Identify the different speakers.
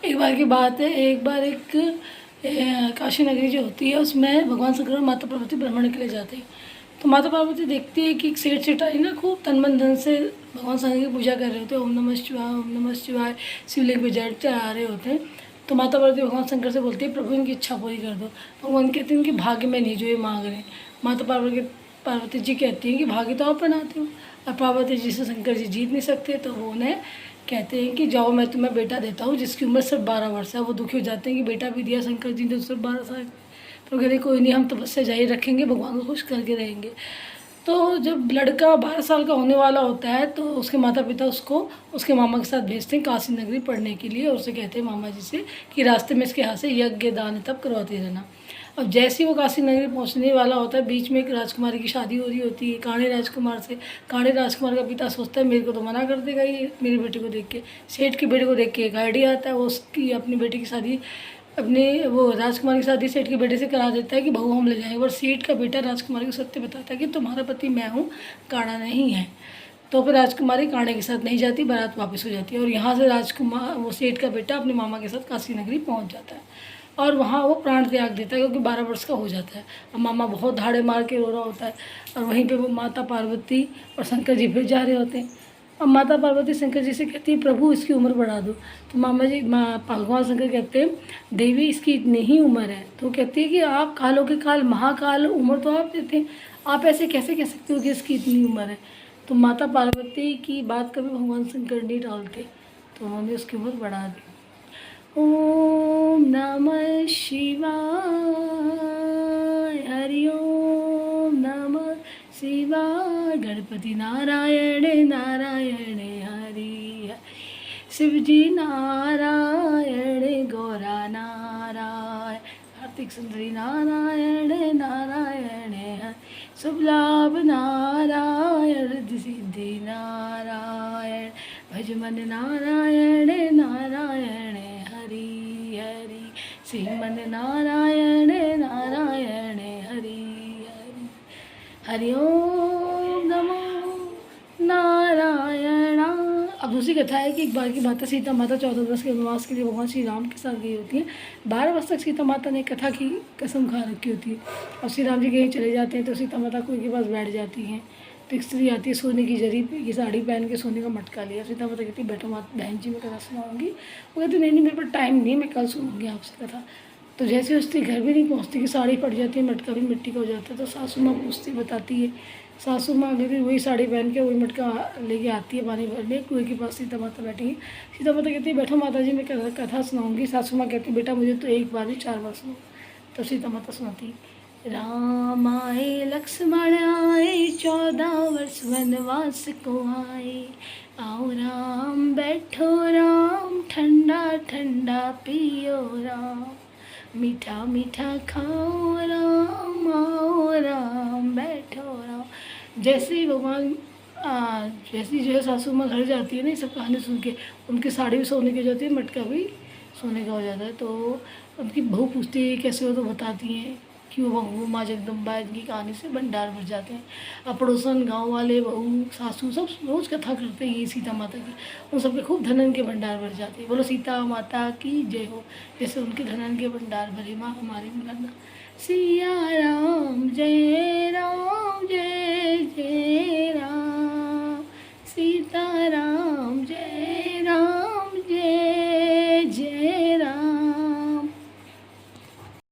Speaker 1: एक बार की बात है, एक बार एक काशी नगरी जो होती है उसमें भगवान शंकर और माता पार्वती भ्रमण के लिए जाते हैं। तो माता पार्वती देखती है कि एक सेठ सेठाई ना खूब तन मन धन से भगवान शंकर की पूजा कर रहे होते हैं। ओम नमः शिवाय, ओम नमः शिवाय, शिवलिंग पे जल चढ़ा रहे होते हैं। तो माता पार्वती भगवान शंकर से बोलती है, प्रभु इनकी इच्छा पूरी कर दो। भगवान कहते हैं इनके भाग्य में नहीं जो ये मांग रहे हैं। माता पार्वती जी कहती हैं कि भाग्य तो आप बनाते हो, और पार्वती जी से शंकर जी जीत नहीं सकते। तो वो उन्हें कहते हैं कि जाओ मैं तुम्हें बेटा देता हूँ जिसकी उम्र सिर्फ 12 वर्ष है। वो दुखी हो जाते हैं कि बेटा भी दिया शंकर जी ने सिर्फ 12 साल। तो कहते कोई नहीं, हम तपस्या जारी रखेंगे, भगवान को खुश करके रहेंगे। तो जब लड़का 12 साल का होने वाला होता है तो उसके माता पिता उसको उसके मामा के साथ भेजते हैं काशी नगरी पढ़ने के लिए, और उसे कहते हैं मामा जी से कि रास्ते में इसके हाथ से यज्ञ दान तप करवाते रहना। अब जैसे ही वो काशी नगरी पहुंचने वाला होता है, बीच में एक राजकुमारी की शादी हो रही होती है काणे राजकुमार से। काणे राजकुमार का पिता सोचता है मेरे को तो मना कर देगा ये मेरे बेटे को देख के। सेठ के बेटे को देख के एक आइडिया आता है, वो उसकी अपनी बेटी की शादी अपने वो राजकुमार की शादी सेठ के बेटे से करा देता है कि बहू हम ले जाएंगे। और सेठ का बेटा राजकुमारी को सत्य बताता है कि तुम्हारा पति मैं हूँ, काणा नहीं है। तो फिर राजकुमारी काणे के साथ नहीं जाती, बारात वापस हो जाती है। और यहाँ से राजकुमार वो सेठ का बेटा अपने मामा के साथ काशी नगरी पहुँच जाता है, और वहाँ वो प्राण त्याग देता है क्योंकि 12 वर्ष का हो जाता है। और मामा बहुत धाड़े मार के रो रहा होता है, और वहीं पे वो माता पार्वती और शंकर जी फिर जा रहे होते हैं। अब माता पार्वती शंकर जी से कहती है प्रभु इसकी उम्र बढ़ा दो। तो भगवान शंकर कहते हैं देवी इसकी इतनी ही उम्र है। तो कहती है कि आप कालों के काल महाकाल, उम्र तो आप देते हैं, आप ऐसे कैसे कह सकते हो कि इसकी इतनी उम्र है। तो माता पार्वती की बात कभी भगवान शंकर नहीं टालते, तो उन्होंने उसकी उम्र बढ़ा दी। ओम नमः शिवाय, हरि ओम नमः शिवाय। गणपति नारायण नारायण हरि, शिवजी नारायण, गौरा नारायण, कार्तिक सुंदरी नारायण नारायण हरि, शुभ लाभ नारायण, रिद्धि सिद्धि नारायण, भजमन नारायण नारायण हरि हरि, श्रीमन नारायण नारायण हरि हरि, हरि ओम नमो नारायण। अब दूसरी कथा है कि एक बार की बात है, सीता माता 14 वर्ष के वनवास के लिए भगवान श्री राम के साथ गई होती है। 12 वर्ष तक सीता माता ने कथा की कसम खा रखी होती है। और श्री राम जी कहीं चले जाते हैं तो सीता माता कोई के पास बैठ जाती हैं। तो एक स्त्री आती है सोने की जरी की साड़ी पहन के, सोने का मटका लिया। सीता माता कहती है बैठो माता बहन जी मैं कथा सुनाऊंगी। वो कहती नहीं नहीं मेरे पास टाइम नहीं, मैं कल सुनूंगी आपसे कथा। तो जैसे स्त्री घर भी नहीं पहुँचती कि साड़ी फट जाती है, मटका भी मिट्टी का हो जाता है। तो सासू माँ पूछती बताती है, सासू माँ अगर वही साड़ी पहन के वही मटका लेके आती है पानी भरने, कुएं के पास सीता माता बैठी है। सीता माता कहती है बैठो माता जी मैं कथा सुनाऊंगी। सासू माँ कहती है बेटा मुझे तो एक बार ही 4 बार सुनो। तब सीता माता सुनाती, राम आए लक्ष्मण आए 14 वर्ष वनवास को आए, आओ राम बैठो राम ठंडा ठंडा पियो राम, मीठा मीठा खाओ राम, आओ राम बैठो राम। जैसे ही भगवान जैसी जो है सासू माँ घर जाती है ना, सब कहानी सुन के उनकी साड़ी भी सोने की हो जाती है, मटका भी सोने का हो जाता है। तो उनकी बहू पूछती है कैसे हो, तो बताती हैं कि वो बहू माँ जगदम्बा इनकी कहानी से भंडार भर जाते हैं। अब पड़ोसन गाँव वाले बहू सासू सब रोज़ कथा करते हैं ये सीता माता की, उन सबके खूब धनन के भंडार भर जाते हैं। बोलो सीता माता की जय हो। जैसे उनके धनन के भंडार भरे माँ हमारे भी भरना। सिया राम जय राम जय जय राम, सीता राम जय